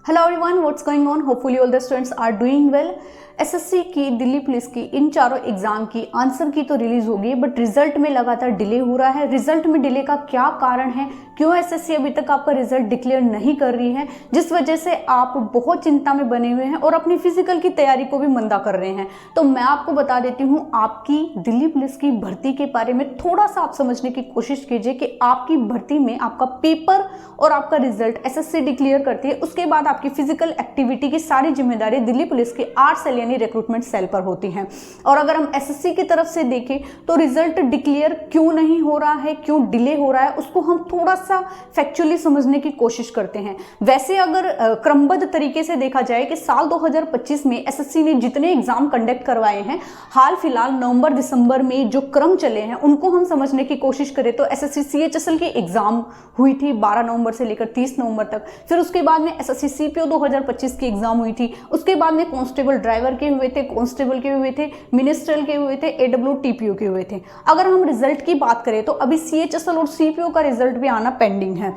Hello everyone, what's going on. Hopefully all the students are doing well. SSC की, Delhi police की, इन चारों exam की answer की तो रिलीज हो गई, बट रिजल्ट में लगातार डिले हो रहा है। रिजल्ट में डिले का क्या कारण है, क्यों एसएससी अभी तक आपका रिजल्ट डिक्लेयर नहीं कर रही है, जिस वजह से आप बहुत चिंता में बने हुए हैं और अपनी फिजिकल की तैयारी को भी मंदा कर रहे हैं। तो मैं आपको बता देती हूँ, आपकी दिल्ली पुलिस की भर्ती के बारे में थोड़ा सा आप समझने की कोशिश कीजिए कि आपकी भर्ती में आपका पेपर और आपका रिजल्ट एसएससी डिक्लेयर करती है, उसके बाद आपकी फिजिकल एक्टिविटी की सारी जिम्मेदारी दिल्ली पुलिस के आर सेल यानी रिक्रूटमेंट सेल पर होती हैं। और अगर हम एसएससी की तरफ से देखें तो रिजल्ट डिक्लेयर क्यों नहीं हो रहा है, क्यों डिले हो रहा है, उसको हम थोड़ा सा फैक्चुअली समझने की कोशिश करते हैं। वैसे अगर क्रमबद्ध तरीके से देखा जाए कि साल 2025 में एसएससी ने जितने एग्जाम कंडक्ट करवाए हैं, हाल फिलहाल नवंबर दिसंबर में जो क्रम चले हैं उनको हम समझने की कोशिश करें तो एसएससी सीएचएसएल की एग्जाम हुई थी 12 नवंबर से लेकर 30 नवंबर तक। फिर उसके बाद में एसएससी सीपीओ 2025 की एग्जाम हुई थी। उसके बाद में कांस्टेबल ड्राइवर के हुए थे, कांस्टेबल के हुए थे, मिनिस्ट्रियल के हुए थे, एडब्ल्यू टीपीओ के हुए थे। अगर हम रिजल्ट की बात करें तो अभी सीएचएसएल और सीपीओ का रिजल्ट भी आना पेंडिंग है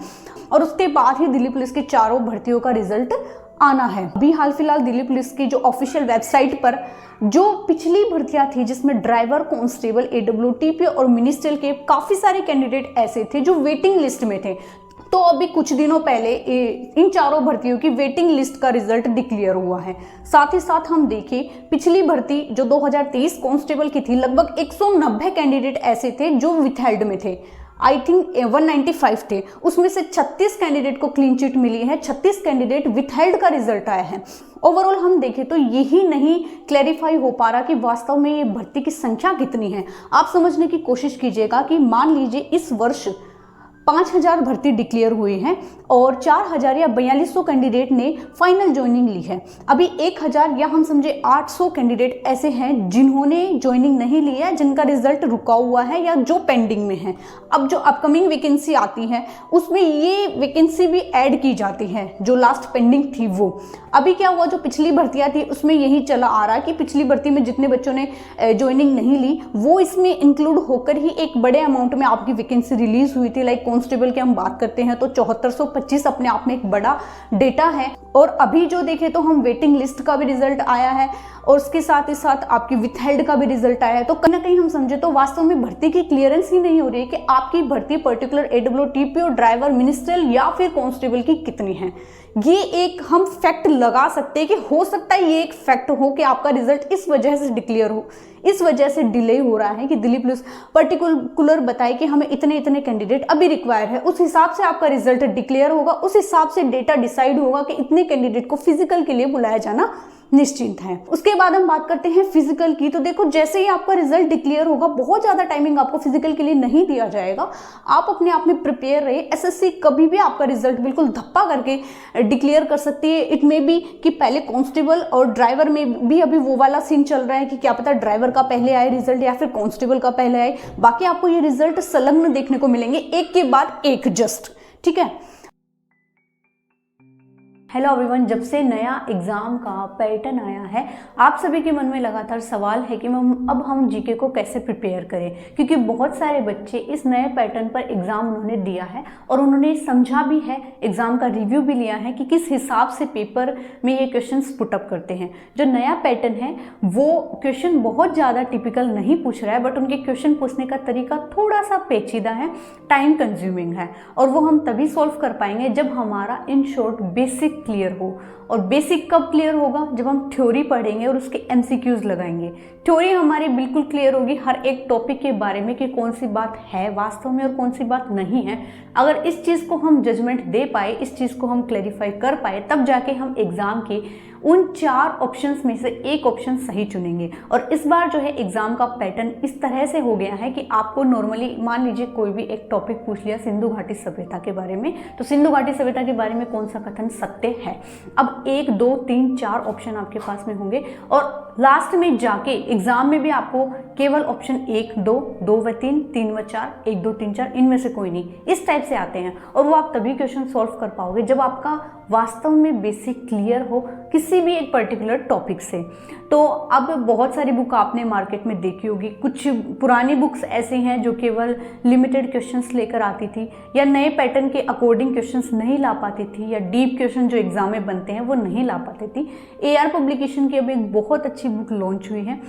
और उसके बाद ही दिल्ली पुलिस की चारों भर्तियों का रिजल्ट आना है। अभी हाल फिलहाल दिल्ली पुलिस की जो ऑफिशियल वेबसाइट पर जो पिछली भर्तियां थी, जिसमें ड्राइवर, कांस्टेबल, एडब्ल्यू टीपीओ और मिनिस्ट्रियल के काफी सारे कैंडिडेट ऐसे थे जो वेटिंग लिस्ट में थे, तो अभी कुछ दिनों पहले इन चारों भर्तियों की वेटिंग लिस्ट का रिजल्ट डिक्लेयर हुआ है। साथ ही साथ हम देखें, पिछली भर्ती जो 2023 कांस्टेबल की थी, लगभग 190 कैंडिडेट ऐसे थे जो विथहेल्ड में थे। आई थिंक 195 थे, उसमें से 36 कैंडिडेट को क्लीन चिट मिली है, 36 कैंडिडेट विथहेल्ड का रिजल्ट आया है। ओवरऑल हम देखें तो यही नहीं क्लैरिफाई हो पा रहा कि वास्तव में ये भर्ती की संख्या कितनी है। आप समझने की कोशिश कीजिएगा कि मान लीजिए इस वर्ष 5000 भर्ती डिक्लेयर हुई हैं और 4000 या 4200 कैंडिडेट ने फाइनल ज्वाइनिंग ली है। अभी 1000 या हम समझे 800 कैंडिडेट ऐसे हैं जिन्होंने ज्वाइनिंग नहीं ली है, जिनका रिजल्ट रुका हुआ है या जो पेंडिंग में है। अब जो अपकमिंग वैकेंसी आती है उसमें ये वैकेंसी भी ऐड की जाती है, जो लास्ट पेंडिंग थी वो। अभी क्या हुआ, जो पिछली भर्तियां थी उसमें यही चला आ रहा है कि पिछली भर्ती में जितने बच्चों ने ज्वाइनिंग नहीं ली वो इसमें इंक्लूड होकर ही एक बड़े अमाउंट में आपकी वैकेंसी रिलीज हुई थी। लाइक कांस्टेबल की हम बात करते हैं तो 7425 अपने आप में एक बड़ा डेटा है। और अभी जो देखें तो हम वेटिंग लिस्ट का भी रिजल्ट आया है और उसके साथ ही साथ आपकी विथहेल्ड का भी रिजल्ट आया है। तो कहीं ना कहीं हम समझे तो वास्तव में भर्ती की क्लियरेंस ही नहीं हो रही है कि आपकी भर्ती पर्टिकुलर एडब्ल्यू टीपीओ, ड्राइवर, मिनिस्ट्रियल या फिर कांस्टेबल की कितनी है। ये एक हम फैक्ट लगा सकते हैं कि हो सकता है ये एक फैक्ट हो कि आपका रिजल्ट इस वजह से डिक्लेयर हो, इस वजह से डिले हो रहा है कि दिल्ली पुलिस पर्टिकुलर बताए कि हमें इतने इतने कैंडिडेट अभी रिक्वायर है, उस हिसाब से आपका रिजल्ट डिक्लेयर होगा, उस हिसाब से डेटा डिसाइड होगा कि इतने कैंडिडेट को फिजिकल के लिए बुलाया जाना निश्चिंत है। उसके बाद हम बात करते हैं फिजिकल की। तो देखो, जैसे ही आपका रिजल्ट डिक्लेयर होगा बहुत ज्यादा टाइमिंग आपको फिजिकल के लिए नहीं दिया जाएगा। आप अपने आप में प्रिपेयर रहिए। एसएससी कभी भी आपका रिजल्ट बिल्कुल धप्पा करके डिक्लेयर कर सकती है। इट मे बी कि पहले कांस्टेबल और ड्राइवर में भी अभी वो वाला सीन चल रहा है कि क्या पता ड्राइवर का पहले आए रिजल्ट या फिर कांस्टेबल का पहले आए। बाकी आपको ये रिजल्ट संलग्न देखने को मिलेंगे, एक के बाद एक, जस्ट ठीक है। हेलो एवरीवन, जब से नया एग्जाम का पैटर्न आया है आप सभी के मन में लगातार सवाल है कि अब हम जीके को कैसे प्रिपेयर करें, क्योंकि बहुत सारे बच्चे इस नए पैटर्न पर एग्जाम उन्होंने दिया है और उन्होंने समझा भी है, एग्जाम का रिव्यू भी लिया है कि किस हिसाब से पेपर में ये क्वेश्चंस पुटअप करते हैं। जो नया पैटर्न है वो क्वेश्चन बहुत ज़्यादा टिपिकल नहीं पूछ रहा है, बट उनके क्वेश्चन पूछने का तरीका थोड़ा सा पेचीदा है, टाइम कंज्यूमिंग है, और वो हम तभी सॉल्व कर पाएंगे जब हमारा इन शॉर्ट बेसिक क्लियर हो। और बेसिक कब क्लियर होगा, जब हम थ्योरी पढ़ेंगे और उसके एमसीक्यूज लगाएंगे। थ्योरी हमारी बिल्कुल क्लियर होगी हर एक टॉपिक के बारे में कि कौन सी बात है वास्तव में और कौन सी बात नहीं है। अगर इस चीज़ को हम जजमेंट दे पाए, इस चीज़ को हम क्लैरिफाई कर पाए, तब जाके हम एग्जाम के उन 4 ऑप्शंस में से एक ऑप्शन सही चुनेंगे। और इस बार जो है एग्जाम का पैटर्न इस तरह से हो गया है कि आपको नॉर्मली मान लीजिए कोई भी एक टॉपिक पूछ लिया सिंधु घाटी सभ्यता के बारे में, तो सिंधु घाटी सभ्यता के बारे में कौन सा कथन सत्य है। अब 1, 2, 3, 4 ऑप्शन आपके पास में होंगे और लास्ट में जाके एग्जाम में भी आपको केवल ऑप्शन 1, 2, 2 व 3, 3 व 4, 1, 2, 3, 4 इनमें से कोई नहीं, इस टाइप से आते हैं। और वो आप तभी क्वेश्चन सॉल्व कर पाओगे जब आपका वास्तव में बेसिक क्लियर हो किसी भी एक पर्टिकुलर टॉपिक से। तो अब बहुत सारी बुक आपने मार्केट में देखी होगी, कुछ पुरानी बुक्स ऐसी हैं जो केवल लिमिटेड क्वेश्चंस लेकर आती थी या नए पैटर्न के अकॉर्डिंग क्वेश्चंस नहीं ला पाती थी या डीप क्वेश्चन जो एग्जाम में बनते हैं वो नहीं ला पाती थी। AR पब्लिकेशन की अब एक बहुत अच्छी बुक लॉन्च हुई है।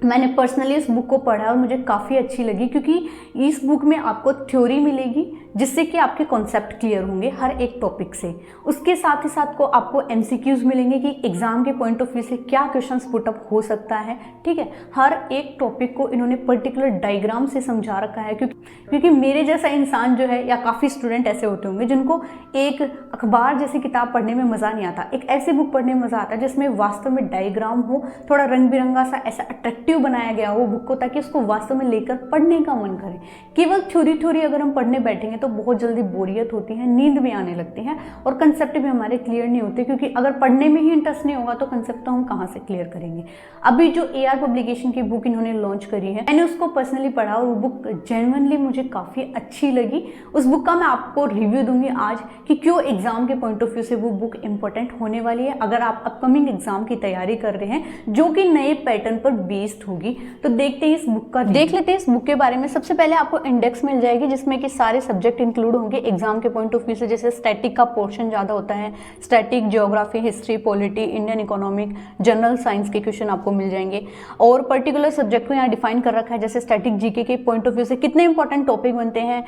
मैंने पर्सनली इस बुक को पढ़ा और मुझे काफ़ी अच्छी लगी, क्योंकि इस बुक में आपको थ्योरी मिलेगी जिससे कि आपके कॉन्सेप्ट क्लियर होंगे हर एक टॉपिक से। उसके साथ ही साथ को आपको MCQs मिलेंगे कि एग्जाम के पॉइंट ऑफ व्यू से क्या क्वेश्चंस पुटअप हो सकता है। ठीक है, हर एक टॉपिक को इन्होंने पर्टिकुलर डायग्राम से समझा रखा है, क्योंकि मेरे जैसा इंसान जो है या काफ़ी स्टूडेंट ऐसे होते होंगे जिनको एक अखबार जैसी किताब पढ़ने में मज़ा नहीं आता, एक ऐसी बुक पढ़ने में मज़ा आता है जिसमें वास्तव में डायग्राम हो, थोड़ा रंग बिरंगा सा ऐसा अट्रैक्टिव बनाया गया हो बुक को, ताकि उसको वास्तव में लेकर पढ़ने का मन करे। केवल थ्योरी अगर हम पढ़ने बैठेंगे तो बहुत जल्दी बोरियत होती है, नींद भी आने लगती है और कंसेप्ट भी हमारे क्लियर नहीं होते, क्योंकि अगर पढ़ने में ही इंटरेस्ट नहीं होगा तो कंसेप्ट तो हम कहाँ से क्लियर करेंगे। अभी जो AR पब्लिकेशन की बुक इन्होंने लॉन्च करी है, मैंने उसको पर्सनली पढ़ा और वो बुक जेन्युइनली मुझे काफ़ी अच्छी लगी। उस बुक का मैं आपको रिव्यू दूंगी आज कि क्यों एग्जाम के पॉइंट ऑफ व्यू से वो बुक इंपॉर्टेंट होने वाली है अगर आप अपकमिंग एग्जाम की तैयारी कर रहे हैं जो कि नए पैटर्न पर बेस्ड होगी। तो देखते हैं इस बुक का, देख लेते हैं इस बुक के बारे में। सबसे पहले आपको इंडेक्स मिल जाएगी जिसमें कि सारे सब्जेक्ट इंक्लूड होंगे एग्जाम के पॉइंट ऑफ व्यू से। जैसे स्टैटिक का पोर्शन ज़्यादा होता है, static, geography, history, polity, Indian economic, general science के क्वेश्चन आपको मिल जाएंगे। और पर्टिकुलर सब्जेक्ट को यहाँ डिफाइन कर रखा है, जैसे स्टैटिक जीके के पॉइंट ऑफ व्यू से कितने इंपॉर्टेंट टॉपिक बनते हैं,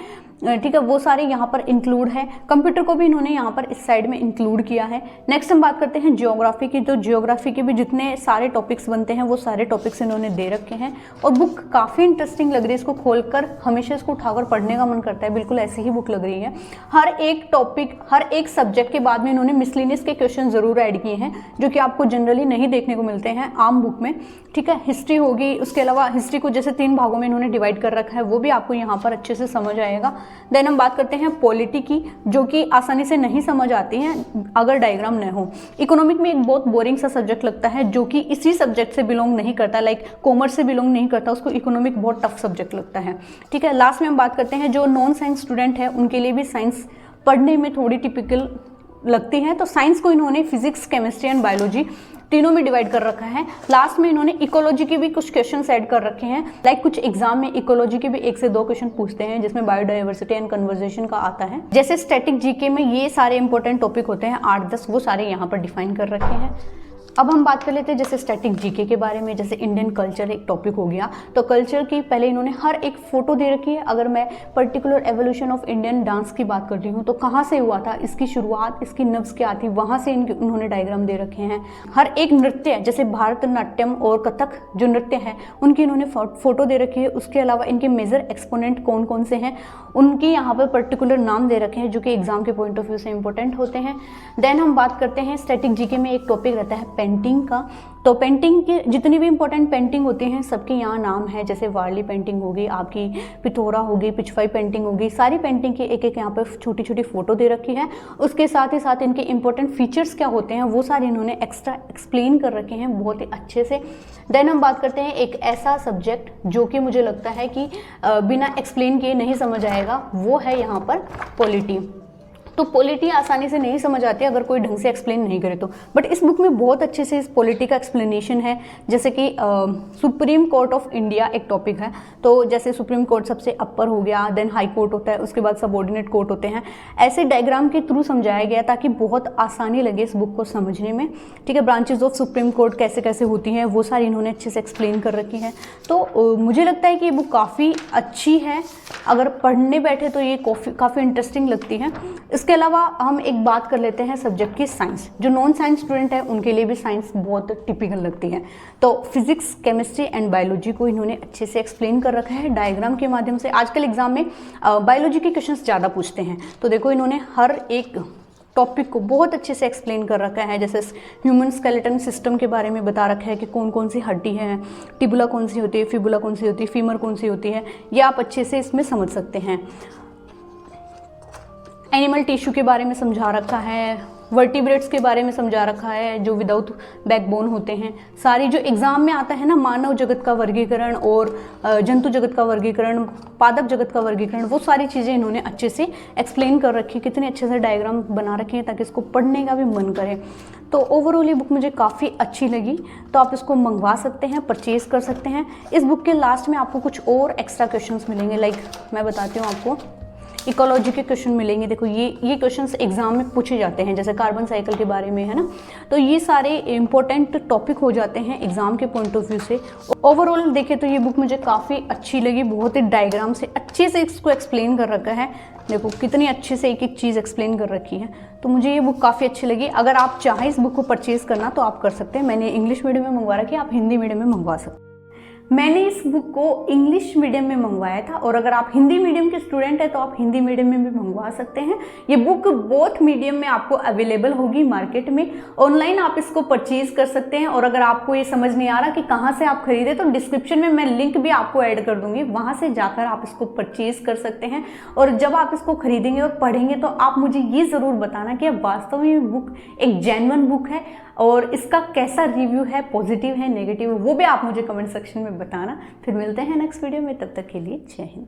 ठीक है, वो सारे यहाँ पर इंक्लूड है। कंप्यूटर को भी इन्होंने यहाँ पर इस साइड में इंक्लूड किया है। नेक्स्ट हम बात करते हैं ज्योग्राफी की। तो ज्योग्राफी के भी जितने सारे टॉपिक्स बनते हैं वो सारे टॉपिक्स इन्होंने दे रखे हैं और बुक काफ़ी इंटरेस्टिंग लग रही है। इसको खोलकर हमेशा इसको उठाकर पढ़ने का मन करता है, बिल्कुल ऐसी ही बुक लग रही है। हर एक टॉपिक, हर एक सब्जेक्ट के बाद में इन्होंने मिसलिनियस के क्वेश्चन जरूर ऐड किए हैं जो कि आपको जनरली नहीं देखने को मिलते हैं आम बुक में। ठीक है, हिस्ट्री होगी, उसके अलावा हिस्ट्री को जैसे 3 भागों में इन्होंने डिवाइड कर रखा है, वो भी आपको यहाँ पर अच्छे से समझ आएगा। देन हम बात करते हैं पॉलिटी की, जो कि आसानी से नहीं समझ आती है अगर डायग्राम न हो। इकोनॉमिक में एक बहुत बोरिंग सा सब्जेक्ट लगता है जो कि इसी सब्जेक्ट से बिलोंग नहीं करता, लाइक कॉमर्स से बिलोंग नहीं करता, उसको इकोनॉमिक बहुत टफ सब्जेक्ट लगता है। ठीक है, लास्ट में हम बात करते हैं जो नॉन साइंस स्टूडेंट है उनके लिए भी साइंस पढ़ने में थोड़ी टिपिकल लगती है। तो साइंस को इन्होंने फिजिक्स, केमिस्ट्री एंड बायोलॉजी तीनों में डिवाइड कर रखा है। लास्ट में इन्होंने इकोलॉजी के भी कुछ क्वेश्चन ऐड कर रखे हैं, लाइक कुछ एग्जाम में इकोलॉजी के भी 1 से 2 क्वेश्चन पूछते हैं जिसमें बायोडाइवर्सिटी एंड कन्वर्जेशन का आता है। जैसे स्टैटिक जीके में ये सारे इंपॉर्टेंट टॉपिक होते हैं 8-10, वो सारे यहाँ पर डिफाइन कर रखे हैं। अब हम बात कर लेते हैं जैसे स्टैटिक जीके के बारे में। जैसे इंडियन कल्चर एक टॉपिक हो गया, तो कल्चर की पहले इन्होंने हर एक फोटो दे रखी है। अगर मैं particular evolution of Indian dance की बात करती हूँ तो कहाँ से हुआ था, इसकी शुरुआत, इसकी नब्ज क्या थी, वहाँ से उन्होंने डायग्राम दे रखे हैं। हर एक नृत्य जैसे भारतनाट्यम और कथक जो नृत्य हैं उनकी इन्होंने फोटो दे रखी है। उसके अलावा इनके मेजर एक्सपोनेंट कौन कौन से हैं उनकी यहाँ पर पर्टिकुलर नाम दे रखे हैं जो कि एग्जाम के पॉइंट ऑफ व्यू से इंपॉर्टेंट होते हैं। देन हम बात करते हैं स्टैटिक जीके में एक टॉपिक रहता है पेंटिंग का। तो पेंटिंग की जितनी भी इंपॉर्टेंट पेंटिंग होती हैं सबके यहाँ नाम है, जैसे वारली पेंटिंग होगी, आपकी पिथोरा होगी, पिछवाई पेंटिंग होगी, सारी पेंटिंग की एक एक यहाँ पर छोटी छोटी फोटो दे रखी है। उसके साथ ही साथ इनके इंपॉर्टेंट फीचर्स क्या होते हैं वो सारे इन्होंने एक्स्ट्रा एक्सप्लेन कर रखे हैं बहुत ही अच्छे से। देन हम बात करते हैं एक ऐसा सब्जेक्ट जो कि मुझे लगता है कि बिना एक्सप्लेन किए नहीं समझ आएगा, वो है यहाँ पर पॉलिटी। तो पॉलिटी आसानी से नहीं समझ आती अगर कोई ढंग से एक्सप्लेन नहीं करे तो, बट इस बुक में बहुत अच्छे से इस पॉलिटी का एक्सप्लेनेशन है। जैसे कि सुप्रीम कोर्ट ऑफ इंडिया एक टॉपिक है, तो जैसे सुप्रीम कोर्ट सबसे अपर हो गया, देन हाई कोर्ट होता है, उसके बाद सबऑर्डिनेट कोर्ट होते हैं, ऐसे डायग्राम के थ्रू समझाया गया ताकि बहुत आसानी लगे इस बुक को समझने में। ठीक है, ब्रांचेज ऑफ सुप्रीम कोर्ट कैसे कैसे होती हैं वो सारी इन्होंने अच्छे से एक्सप्लेन कर रखी है। तो मुझे लगता है कि ये बुक काफ़ी अच्छी है, अगर पढ़ने बैठे तो ये काफ़ी इंटरेस्टिंग लगती है। इसके अलावा हम एक बात कर लेते हैं सब्जेक्ट की साइंस। जो नॉन साइंस स्टूडेंट है उनके लिए भी साइंस बहुत टिपिकल लगती है। तो फिजिक्स, केमिस्ट्री एंड बायोलॉजी को इन्होंने अच्छे से एक्सप्लेन कर रखा है डायग्राम के माध्यम से। आजकल एग्जाम में बायोलॉजी के क्वेश्चंस ज़्यादा पूछते हैं, तो देखो इन्होंने हर एक टॉपिक को बहुत अच्छे से एक्सप्लेन कर रखा है। जैसे ह्यूमन स्केलेटन सिस्टम के बारे में बता रखा है कि कौन कौन सी हड्डी है, टिबुला कौन सी होती है, फिबुला कौन सी होती है, फीमर कौन सी होती है, ये आप अच्छे से इसमें समझ सकते हैं। एनिमल टिश्यू के बारे में समझा रखा है, वर्टिब्रेट्स के बारे में समझा रखा है जो विदाउट बैकबोन होते हैं। सारी जो एग्जाम में आता है ना, मानव जगत का वर्गीकरण और जंतु जगत का वर्गीकरण, पादप जगत का वर्गीकरण, वो सारी चीज़ें इन्होंने अच्छे से एक्सप्लेन कर रखी, कितने अच्छे से डायग्राम बना रखे हैं ताकि इसको पढ़ने का भी मन करे। तो ओवरऑल ये बुक मुझे काफ़ी अच्छी लगी, तो आप इसको मंगवा सकते हैं, परचेज कर सकते हैं। इस बुक के लास्ट में आपको कुछ और एक्स्ट्रा क्वेश्चंस मिलेंगे, लाइक मैं बताती हूँ आपको, इकोलॉजी के क्वेश्चन मिलेंगे। देखो ये क्वेश्चंस एग्जाम में पूछे जाते हैं, जैसे कार्बन साइकिल के बारे में है ना, तो ये सारे इंपॉर्टेंट टॉपिक हो जाते हैं एग्जाम के पॉइंट ऑफ व्यू से। ओवरऑल देखें तो ये बुक मुझे काफ़ी अच्छी लगी, बहुत ही डायग्राम से अच्छे से इसको एक्सप्लेन कर रखा है। देखो कितनी अच्छे से एक एक चीज़ एक्सप्लेन कर रखी है, तो मुझे ये बुक काफ़ी अच्छी लगी। अगर आप चाहें इस बुक को परचेज करना तो आप कर सकते हैं। मैंने इंग्लिश मीडियम में मंगवा रखी है, आप हिंदी मीडियम में मंगवा सकते हैं। मैंने इस बुक को इंग्लिश मीडियम में मंगवाया था, और अगर आप हिंदी मीडियम के स्टूडेंट हैं तो आप हिंदी मीडियम में भी मंगवा सकते हैं। ये बुक बोथ मीडियम में आपको अवेलेबल होगी मार्केट में, ऑनलाइन आप इसको परचेज कर सकते हैं। और अगर आपको ये समझ नहीं आ रहा कि कहाँ से आप खरीदे, तो डिस्क्रिप्शन में मैं लिंक भी आपको ऐड कर दूंगी, वहाँ से जाकर आप इसको परचेज कर सकते हैं। और जब आप इसको खरीदेंगे और पढ़ेंगे तो आप मुझे ये ज़रूर बताना कि अब वास्तव में ये बुक एक जेन्युइन बुक है, और इसका कैसा रिव्यू है, पॉजिटिव है, नेगेटिव है, वो भी आप मुझे कमेंट सेक्शन में बताना। फिर मिलते हैं नेक्स्ट वीडियो में, तब तक के लिए जय हिंद।